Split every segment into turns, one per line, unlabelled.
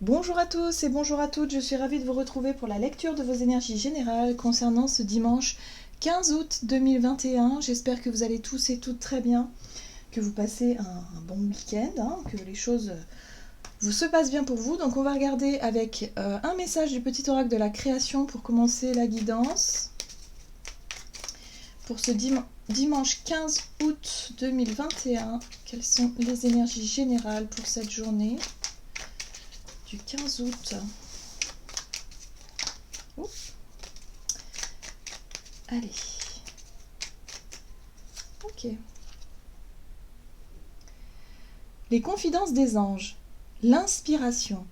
Bonjour à tous et bonjour à toutes, je suis ravie de vous retrouver pour la lecture de vos énergies générales concernant ce dimanche 15 août 2021. J'espère que vous allez tous et toutes très bien, que vous passez un bon week-end, que les choses vous se passent bien pour vous. Donc on va regarder avec un message du petit oracle de la création pour commencer la guidance. Pour ce dimanche 15 août 2021, quelles sont les énergies générales pour cette journée du 15 août. Allez. Ok. Les confidences des anges. L'inspiration.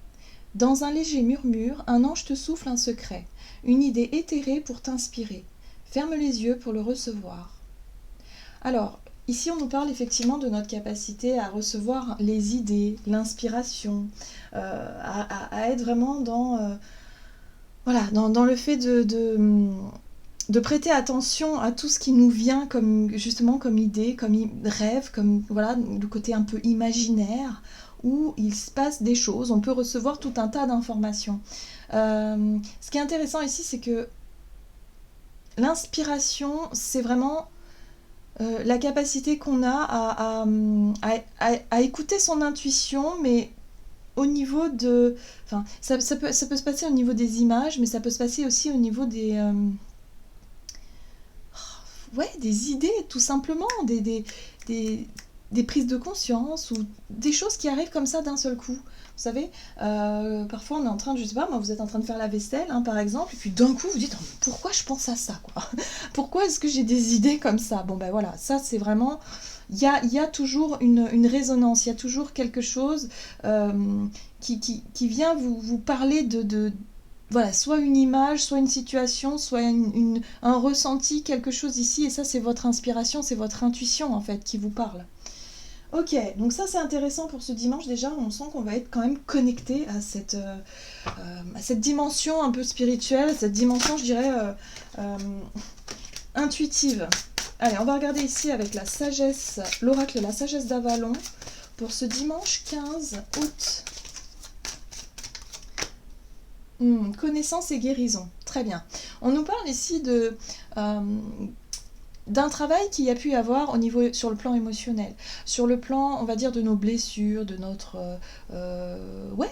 Dans un léger murmure, un ange te souffle un secret, une idée éthérée pour t'inspirer. Ferme les yeux pour le recevoir. Alors, ici on nous parle effectivement de notre capacité à recevoir les idées, l'inspiration, à être vraiment dans, dans le fait de prêter attention à tout ce qui nous vient justement comme idée, comme rêve, comme le côté un peu imaginaire, où il se passe des choses, on peut recevoir tout un tas d'informations. Ce qui est intéressant ici, c'est que l'inspiration, c'est vraiment la capacité qu'on a à écouter son intuition, mais au niveau de... Enfin, ça peut se passer au niveau des images, mais ça peut se passer aussi au niveau des idées, tout simplement, des prises de conscience ou des choses qui arrivent comme ça d'un seul coup. Vous savez, parfois on est en train de, je sais pas, moi, vous êtes en train de faire la vaisselle, par exemple, et puis d'un coup vous dites pourquoi je pense à ça, quoi. Pourquoi est-ce que j'ai des idées comme ça? Bon ben voilà, ça c'est vraiment, il y a toujours une résonance, il y a toujours quelque chose qui vient vous parler de voilà, soit une image, soit une situation, soit un ressenti, quelque chose ici, et ça c'est votre inspiration, c'est votre intuition en fait qui vous parle. Ok, donc ça c'est intéressant pour ce dimanche, déjà on sent qu'on va être quand même connecté à cette dimension un peu spirituelle, cette dimension je dirais intuitive. Allez, on va regarder ici avec la sagesse, l'oracle la sagesse d'Avalon, pour ce dimanche 15 août. Connaissance et guérison, très bien. On nous parle ici d'un travail qu'il y a pu y avoir sur le plan émotionnel, sur le plan, on va dire, de nos blessures, de notre,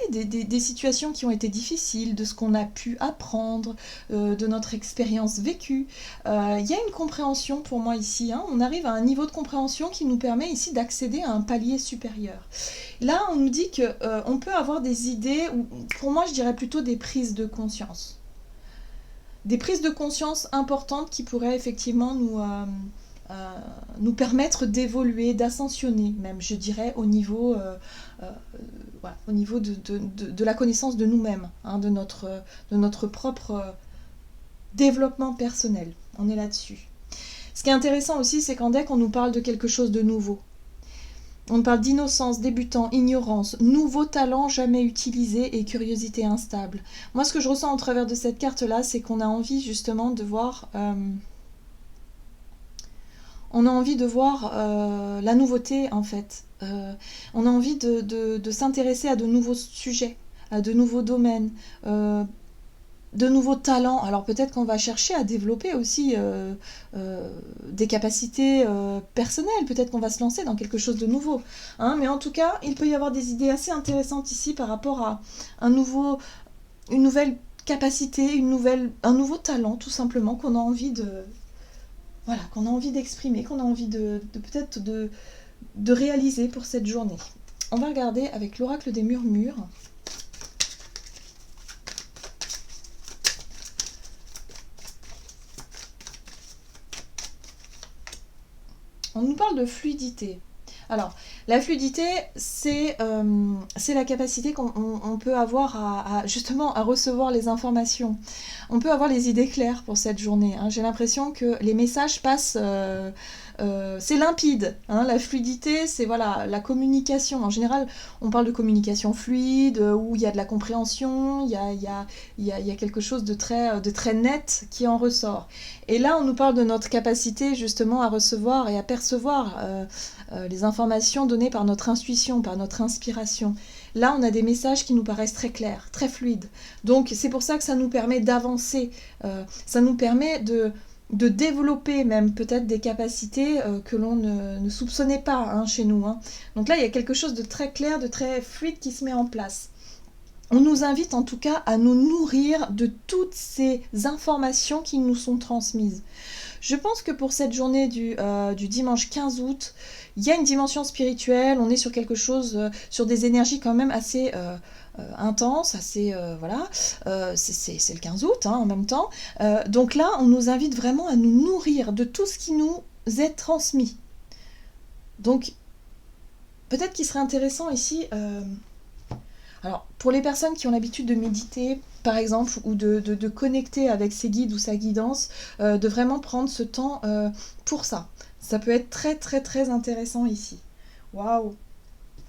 des situations qui ont été difficiles, de ce qu'on a pu apprendre, de notre expérience vécue. Il y a une compréhension pour moi ici, on arrive à un niveau de compréhension qui nous permet ici d'accéder à un palier supérieur. Là, on nous dit qu'on peut avoir des idées, ou pour moi je dirais plutôt des prises de conscience. Des prises de conscience importantes qui pourraient effectivement nous permettre d'évoluer, d'ascensionner même, je dirais, au niveau de la connaissance de nous-mêmes, de notre propre développement personnel. On est là-dessus. Ce qui est intéressant aussi, c'est qu'en deck, on nous parle de quelque chose de nouveau. On parle d'innocence, débutant, ignorance, nouveau talent jamais utilisé et curiosité instable. Moi, ce que je ressens au travers de cette carte-là, c'est qu'on a envie justement de voir... on a envie de voir la nouveauté, en fait. On a envie de s'intéresser à de nouveaux sujets, à de nouveaux domaines, de nouveaux talents. Alors peut-être qu'on va chercher à développer aussi des capacités personnelles, peut-être qu'on va se lancer dans quelque chose de nouveau. Mais en tout cas, il peut y avoir des idées assez intéressantes ici par rapport à une nouvelle capacité, un nouveau talent tout simplement qu'on a envie qu'on a envie d'exprimer, qu'on a envie peut-être de réaliser pour cette journée. On va regarder avec l'oracle des murmures. On nous parle de fluidité. Alors, la fluidité, c'est la capacité qu'on peut avoir justement à recevoir les informations. On peut avoir les idées claires pour cette journée. J'ai l'impression que les messages passent... c'est limpide. La fluidité, c'est la communication. En général, on parle de communication fluide, où il y a de la compréhension, il y a quelque chose de très net qui en ressort. Et là, on nous parle de notre capacité justement à recevoir et à percevoir les informations données par notre intuition, par notre inspiration. Là, on a des messages qui nous paraissent très clairs, très fluides. Donc, c'est pour ça que ça nous permet d'avancer. Ça nous permet de développer même peut-être des capacités que l'on ne soupçonnait pas hein, chez nous. Hein. Donc là, il y a quelque chose de très clair, de très fluide qui se met en place. On nous invite en tout cas à nous nourrir de toutes ces informations qui nous sont transmises. Je pense que pour cette journée du dimanche 15 août, il y a une dimension spirituelle, on est sur quelque chose, sur des énergies quand même assez intenses, assez, voilà, c'est le 15 août hein, en même temps. Donc là, on nous invite vraiment à nous nourrir de tout ce qui nous est transmis. Donc, peut-être qu'il serait intéressant ici... Alors, pour les personnes qui ont l'habitude de méditer, par exemple, ou de connecter avec ses guides ou sa guidance, de vraiment prendre ce temps pour ça. Ça peut être très très très intéressant ici. Waouh!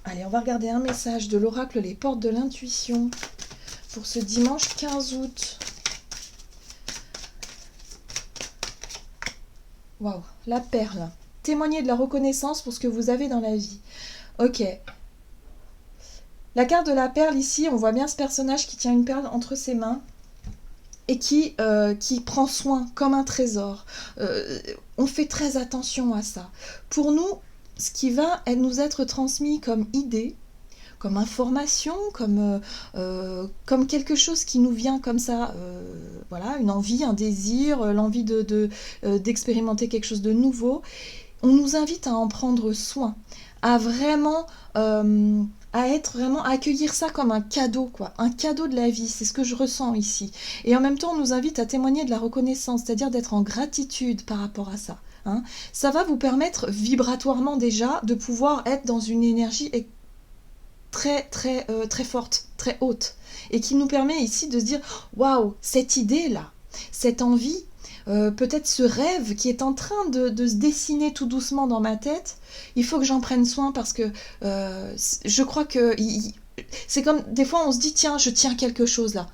Allez, on va regarder un message de l'oracle Les Portes de l'Intuition pour ce dimanche 15 août. Waouh! La perle. Témoignez de la reconnaissance pour ce que vous avez dans la vie. Ok. La carte de la perle ici, on voit bien ce personnage qui tient une perle entre ses mains et qui prend soin comme un trésor. On fait très attention à ça. Pour nous, ce qui va nous être transmis comme idée, comme information, comme quelque chose qui nous vient comme ça, voilà, une envie, un désir, l'envie d'expérimenter quelque chose de nouveau, on nous invite à en prendre soin, à vraiment... à accueillir ça comme un cadeau, quoi, un cadeau de la vie, c'est ce que je ressens ici. Et en même temps, on nous invite à témoigner de la reconnaissance, c'est-à-dire d'être en gratitude par rapport à ça. Hein. Ça va vous permettre vibratoirement déjà de pouvoir être dans une énergie très très très forte, très haute, et qui nous permet ici de se dire waouh, cette idée-là, cette envie, peut-être ce rêve qui est en train de se dessiner tout doucement dans ma tête, il faut que j'en prenne soin parce que je crois que c'est comme des fois on se dit tiens, je tiens quelque chose là.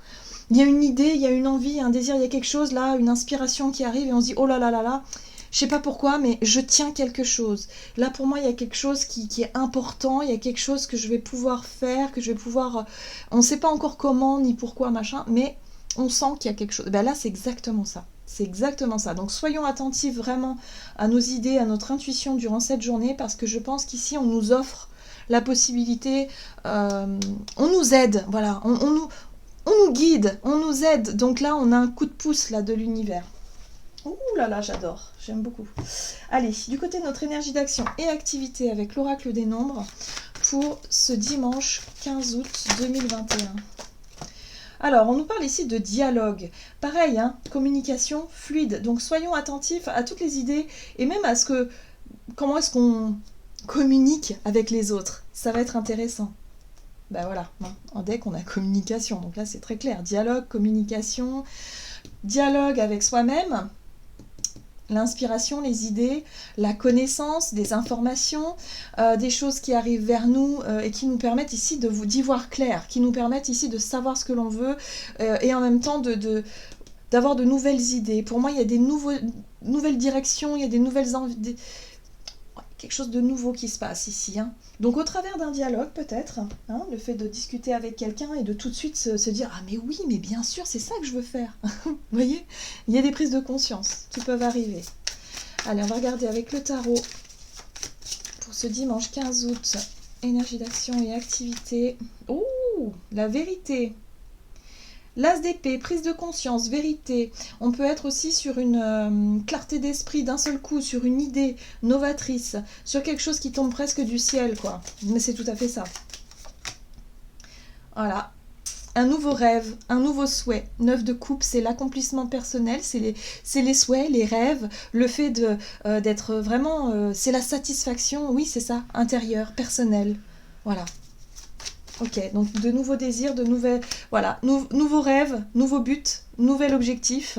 Il y a une idée, il y a une envie, un désir, il y a quelque chose là, une inspiration qui arrive et on se dit oh là là là là, je sais pas pourquoi mais je tiens quelque chose. Là pour moi il y a quelque chose qui est important, il y a quelque chose que je vais pouvoir faire, que je vais pouvoir... on ne sait pas encore comment ni pourquoi machin, mais on sent qu'il y a quelque chose. Ben là c'est exactement ça. C'est exactement ça. Donc soyons attentifs vraiment à nos idées, à notre intuition durant cette journée parce que je pense qu'ici on nous offre la possibilité, on nous aide, voilà, on nous guide, on nous aide. Donc là on a un coup de pouce là de l'univers. Ouh là là, j'adore, j'aime beaucoup. Allez, du côté de notre énergie d'action et activité avec l'oracle des nombres pour ce dimanche 15 août 2021. Alors, on nous parle ici de dialogue. Pareil, hein, communication fluide. Donc, soyons attentifs à toutes les idées et même à comment est-ce qu'on communique avec les autres. Ça va être intéressant. Ben voilà, en deck, on a communication. Donc là, c'est très clair. Dialogue, communication, dialogue avec soi-même. L'inspiration, les idées, la connaissance, des informations, des choses qui arrivent vers nous et qui nous permettent ici d'y voir clair, qui nous permettent ici de savoir ce que l'on veut et en même temps d'avoir de nouvelles idées. Pour moi, il y a des nouvelles directions, il y a des nouvelles envies, quelque chose de nouveau qui se passe ici. Hein. Donc au travers d'un dialogue peut-être, hein, le fait de discuter avec quelqu'un et de tout de suite se dire « Ah mais oui, mais bien sûr, c'est ça que je veux faire !» Vous voyez, il y a des prises de conscience qui peuvent arriver. Allez, on va regarder avec le tarot pour ce dimanche 15 août. Énergie d'action et activité. Ouh, la vérité. L'as d'épée, prise de conscience, vérité. On peut être aussi sur une clarté d'esprit d'un seul coup, sur une idée novatrice, sur quelque chose qui tombe presque du ciel, quoi. Mais c'est tout à fait ça. Voilà. Un nouveau rêve, un nouveau souhait. 9 de coupe, c'est l'accomplissement personnel, c'est les souhaits, les rêves, le fait d'être vraiment... c'est la satisfaction, oui, c'est ça, intérieure, personnelle. Voilà. Ok, donc de nouveaux désirs, de nouvelles... Voilà, nouveaux rêves, nouveaux buts, nouvel objectif,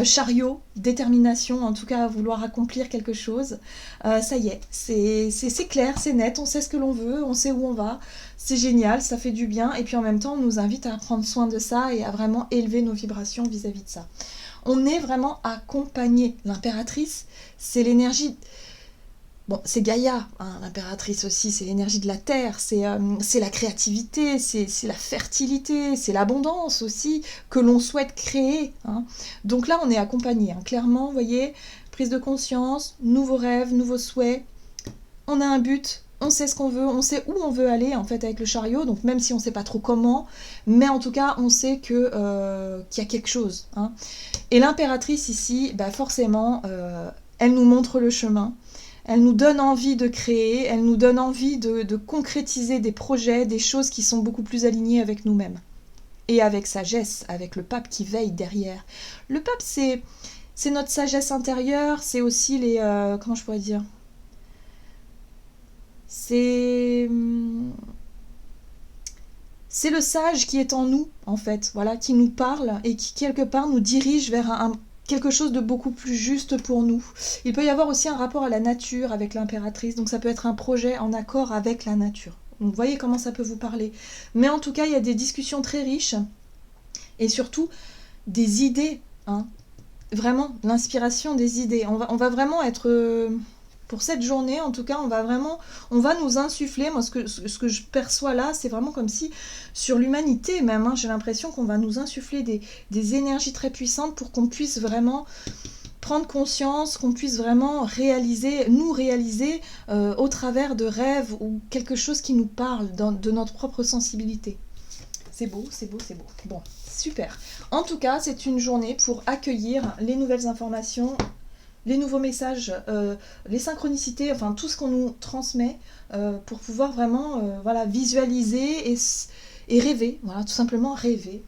chariot, détermination, en tout cas à vouloir accomplir quelque chose. Ça y est, c'est clair, c'est net, on sait ce que l'on veut, on sait où on va, c'est génial, ça fait du bien, et puis en même temps on nous invite à prendre soin de ça et à vraiment élever nos vibrations vis-à-vis de ça. On est vraiment accompagné. L'impératrice, c'est l'énergie... Bon, c'est Gaïa, hein, l'impératrice aussi, c'est l'énergie de la terre, c'est la créativité, c'est la fertilité, c'est l'abondance aussi que l'on souhaite créer, hein. Donc là, on est accompagné, hein. Clairement, vous voyez, prise de conscience, nouveaux rêves, nouveaux souhaits, on a un but, on sait ce qu'on veut, on sait où on veut aller en fait avec le chariot, donc même si on ne sait pas trop comment, mais en tout cas on sait qu'il y a quelque chose, hein. Et l'impératrice ici, bah forcément, elle nous montre le chemin, elle nous donne envie de créer, elle nous donne envie de concrétiser des projets, des choses qui sont beaucoup plus alignées avec nous-mêmes. Et avec sagesse, avec le pape qui veille derrière. Le pape, c'est notre sagesse intérieure, c'est aussi les... comment je pourrais dire, c'est le sage qui est en nous, en fait, voilà, qui nous parle et qui, quelque part, nous dirige vers quelque chose de beaucoup plus juste pour nous. Il peut y avoir aussi un rapport à la nature avec l'impératrice, donc ça peut être un projet en accord avec la nature. Donc, vous voyez comment ça peut vous parler. Mais en tout cas, il y a des discussions très riches et surtout des idées, hein. Vraiment, l'inspiration des idées. On va vraiment être... pour cette journée, en tout cas, on va nous insuffler. Moi, ce que je perçois là, c'est vraiment comme si, sur l'humanité même, hein, j'ai l'impression qu'on va nous insuffler des énergies très puissantes pour qu'on puisse vraiment prendre conscience, qu'on puisse vraiment nous réaliser au travers de rêves ou quelque chose qui nous parle de notre propre sensibilité. C'est beau, c'est beau, c'est beau. Bon, super. En tout cas, c'est une journée pour accueillir les nouvelles informations, les nouveaux messages, les synchronicités, enfin tout ce qu'on nous transmet pour pouvoir vraiment voilà, visualiser et rêver, voilà, tout simplement rêver.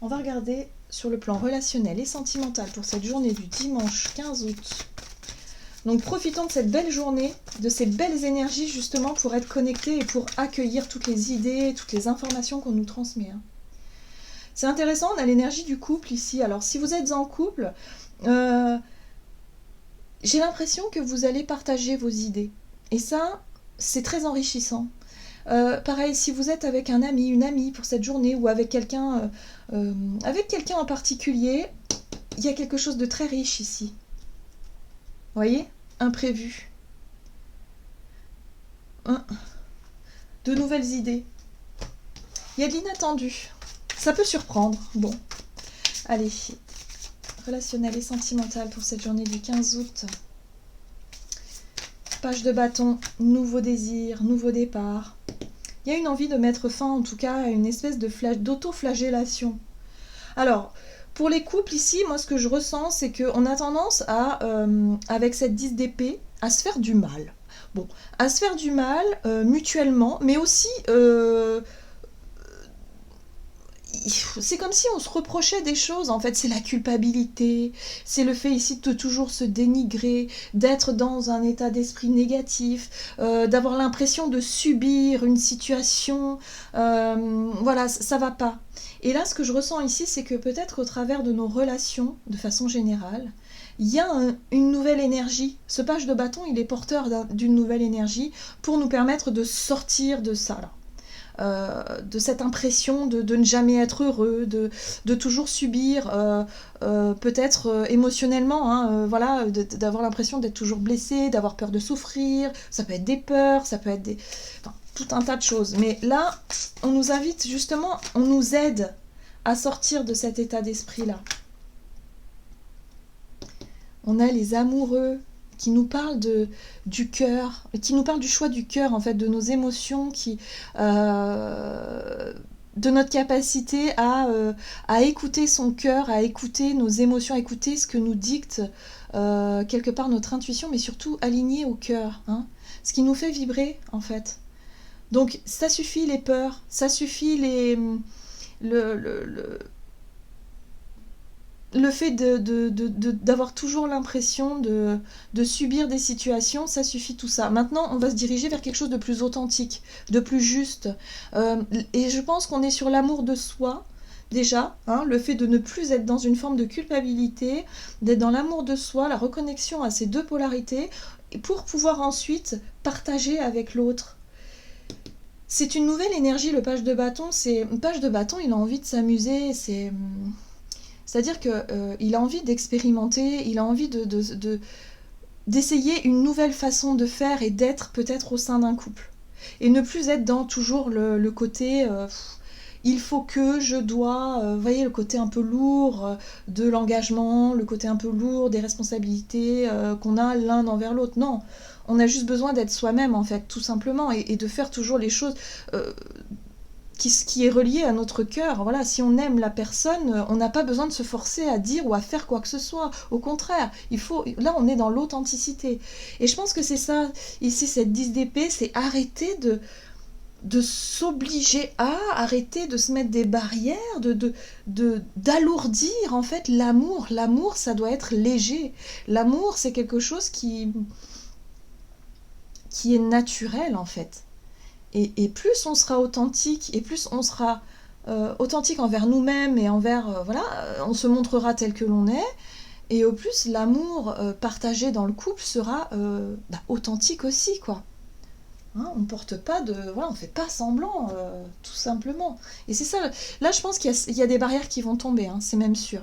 On va regarder sur le plan relationnel et sentimental pour cette journée du dimanche 15 août. Donc profitons de cette belle journée, de ces belles énergies justement pour être connectés et pour accueillir toutes les idées, toutes les informations qu'on nous transmet, hein. C'est intéressant, on a l'énergie du couple ici. Alors si vous êtes en couple, j'ai l'impression que vous allez partager vos idées. Et ça, c'est très enrichissant. Pareil, si vous êtes avec un ami, une amie pour cette journée, ou avec quelqu'un en particulier, il y a quelque chose de très riche ici. Vous voyez ? Imprévu. De nouvelles idées. Il y a de l'inattendu. Ça peut surprendre. Bon. Allez. Relationnel et sentimental pour cette journée du 15 août. Page de bâton. Nouveau désir, nouveau départ. Il y a une envie de mettre fin, en tout cas, à une espèce d'auto-flagellation. Alors, pour les couples ici, moi ce que je ressens, c'est qu'on a tendance à, avec cette 10 d'épée, à se faire du mal. Bon, à se faire du mal mutuellement, mais aussi, c'est comme si on se reprochait des choses, en fait, c'est la culpabilité, c'est le fait ici de toujours se dénigrer, d'être dans un état d'esprit négatif, d'avoir l'impression de subir une situation, voilà, ça va pas. Et là, ce que je ressens ici, c'est que peut-être qu'au travers de nos relations, de façon générale, il y a une nouvelle énergie. Ce page de bâton, il est porteur d'une nouvelle énergie pour nous permettre de sortir de ça, là. De cette impression de ne jamais être heureux, de toujours subir, peut-être émotionnellement, hein, voilà, d'avoir l'impression d'être toujours blessé, d'avoir peur de souffrir. Ça peut être des peurs, ça peut être enfin, tout un tas de choses. Mais là, on nous invite justement, on nous aide à sortir de cet état d'esprit-là. On a les amoureux qui nous parlent du cœur, qui nous parlent du choix du cœur, en fait, de nos émotions, de notre capacité à écouter son cœur, à écouter nos émotions, à écouter ce que nous dicte quelque part notre intuition, mais surtout aligné au cœur, hein, ce qui nous fait vibrer, en fait. Donc, ça suffit les peurs, ça suffit le fait d'avoir toujours l'impression de subir des situations, ça suffit tout ça. Maintenant, on va se diriger vers quelque chose de plus authentique, de plus juste. Et je pense qu'on est sur l'amour de soi, déjà, hein, le fait de ne plus être dans une forme de culpabilité, d'être dans l'amour de soi, la reconnexion à ces deux polarités, pour pouvoir ensuite partager avec l'autre. C'est une nouvelle énergie, le page de bâton. Le page de bâton, il a envie de s'amuser, c'est-à-dire qu'il a envie d'expérimenter, il a envie d'essayer une nouvelle façon de faire et d'être peut-être au sein d'un couple. Et ne plus être dans toujours le côté il faut que, je dois, vous voyez le côté un peu lourd de l'engagement, le côté un peu lourd des responsabilités qu'on a l'un envers l'autre. Non, on a juste besoin d'être soi-même en fait, tout simplement, et de faire toujours les choses qui est relié à notre cœur. Voilà, si on aime la personne, on n'a pas besoin de se forcer à dire ou à faire quoi que ce soit. Au contraire, là on est dans l'authenticité. Et je pense que c'est ça, ici cette 10 d'épée, c'est arrêter de s'obliger à, arrêter de se mettre des barrières, d'alourdir en fait l'amour. L'amour, ça doit être léger. L'amour, c'est quelque chose qui est naturel en fait. Et plus on sera authentique, et plus on sera authentique envers nous-mêmes et envers, on se montrera tel que l'on est, et au plus l'amour partagé dans le couple sera authentique aussi, quoi. Hein, on porte pas de... Voilà, on fait pas semblant, tout simplement. Et c'est ça, là je pense qu'il y a des barrières qui vont tomber, hein, c'est même sûr.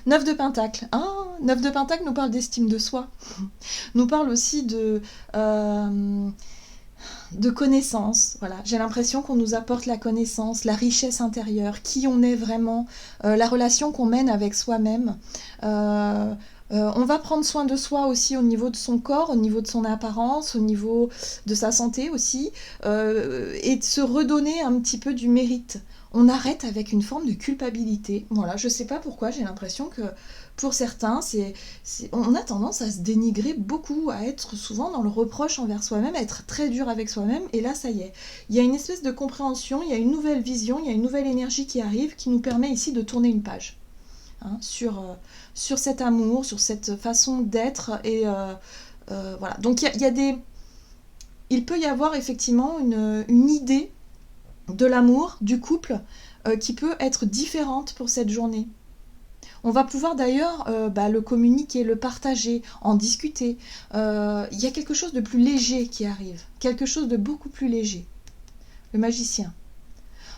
9 de Pentacle. Ah, 9 de Pentacle nous parle d'estime de soi. Nous parle aussi de connaissance. Voilà. J'ai l'impression qu'on nous apporte la connaissance, la richesse intérieure, qui on est vraiment, la relation qu'on mène avec soi-même. On va prendre soin de soi aussi au niveau de son corps, au niveau de son apparence, au niveau de sa santé aussi, et de se redonner un petit peu du mérite. On arrête avec une forme de culpabilité. Voilà, je sais pas pourquoi, j'ai l'impression que pour certains, on a tendance à se dénigrer beaucoup, à être souvent dans le reproche envers soi-même, à être très dur avec soi-même, et là ça y est. Il y a une espèce de compréhension, il y a une nouvelle vision, il y a une nouvelle énergie qui arrive, qui nous permet ici de tourner une page. Hein, sur cet amour, sur cette façon d'être, et voilà. Donc il peut y avoir effectivement une idée de l'amour, du couple, qui peut être différente pour cette journée. On va pouvoir d'ailleurs le communiquer, le partager, en discuter. Il y a quelque chose de plus léger qui arrive, quelque chose de beaucoup plus léger. Le magicien.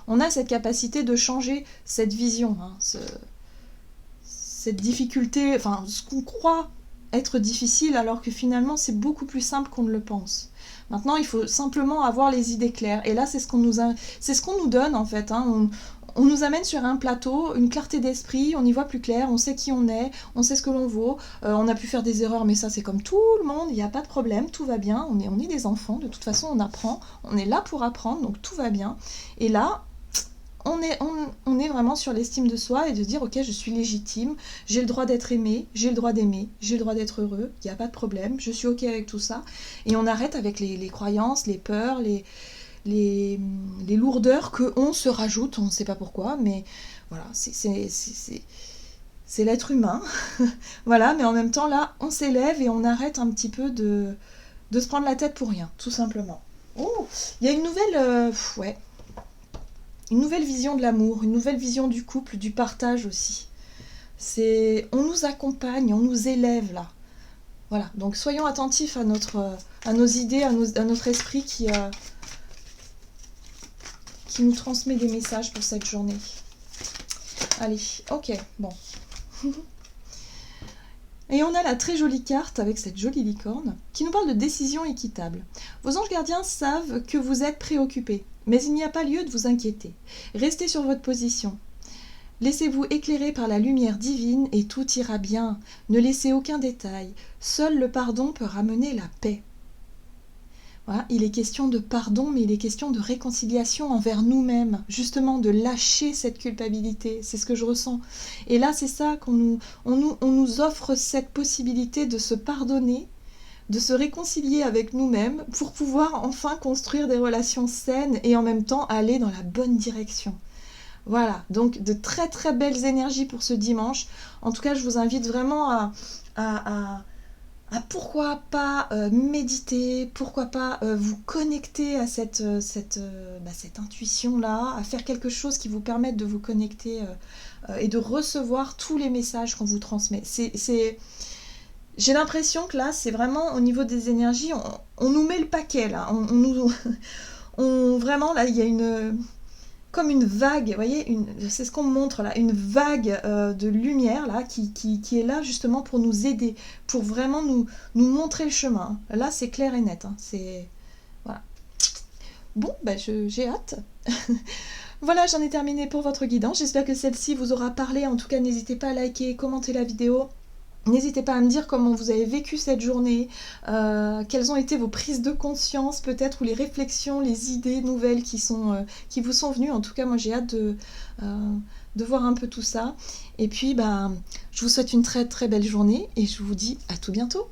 On a cette capacité de changer cette vision, hein, cette difficulté, enfin ce qu'on croit être difficile alors que finalement c'est beaucoup plus simple qu'on ne le pense. Maintenant il faut simplement avoir les idées claires, et là c'est ce qu'on nous donne en fait, hein. On nous amène sur un plateau, une clarté d'esprit, on y voit plus clair, on sait qui on est, on sait ce que l'on vaut, on a pu faire des erreurs mais ça c'est comme tout le monde, il n'y a pas de problème, tout va bien, on est des enfants, de toute façon on apprend, on est là pour apprendre, donc tout va bien. Et là on est vraiment sur l'estime de soi et de dire ok, je suis légitime, j'ai le droit d'être aimé, j'ai le droit d'aimer, j'ai le droit d'être heureux, il n'y a pas de problème, je suis ok avec tout ça. Et on arrête avec les croyances, les peurs, les lourdeurs qu'on se rajoute, on ne sait pas pourquoi, mais voilà, c'est l'être humain. Voilà, mais en même temps là on s'élève et on arrête un petit peu de se prendre la tête pour rien, tout simplement. Oh, il y a une nouvelle... une nouvelle vision de l'amour, une nouvelle vision du couple, du partage aussi. On nous accompagne, on nous élève là. Voilà, donc soyons attentifs à nos idées, à notre esprit qui nous transmet des messages pour cette journée. Allez, ok, bon. Et on a la très jolie carte avec cette jolie licorne qui nous parle de décision équitable. Vos anges gardiens savent que vous êtes préoccupés, mais il n'y a pas lieu de vous inquiéter. Restez sur votre position. Laissez-vous éclairer par la lumière divine et tout ira bien. Ne laissez aucun détail. Seul le pardon peut ramener la paix. Voilà, il est question de pardon, mais il est question de réconciliation envers nous-mêmes, justement de lâcher cette culpabilité, c'est ce que je ressens. Et là, c'est ça on nous offre cette possibilité de se pardonner, de se réconcilier avec nous-mêmes pour pouvoir enfin construire des relations saines et en même temps aller dans la bonne direction. Voilà, donc de très très belles énergies pour ce dimanche. En tout cas, je vous invite vraiment à pourquoi pas méditer, pourquoi pas vous connecter à cette intuition-là, à faire quelque chose qui vous permette de vous connecter et de recevoir tous les messages qu'on vous transmet. J'ai l'impression que là, c'est vraiment au niveau des énergies, on nous met le paquet là. Vraiment, là, il y a une... comme une vague, vous voyez, c'est ce qu'on me montre là, une vague de lumière là, qui est là justement pour nous aider, pour vraiment nous montrer le chemin. Là, c'est clair et net, hein, c'est... Voilà. Bon, bah, j'ai hâte. Voilà, j'en ai terminé pour votre guidance. J'espère que celle-ci vous aura parlé. En tout cas, n'hésitez pas à liker, commenter la vidéo. N'hésitez pas à me dire comment vous avez vécu cette journée, quelles ont été vos prises de conscience peut-être, ou les réflexions, les idées nouvelles qui vous sont venues. En tout cas, moi j'ai hâte de voir un peu tout ça. Et puis, bah, je vous souhaite une très très belle journée et je vous dis à tout bientôt.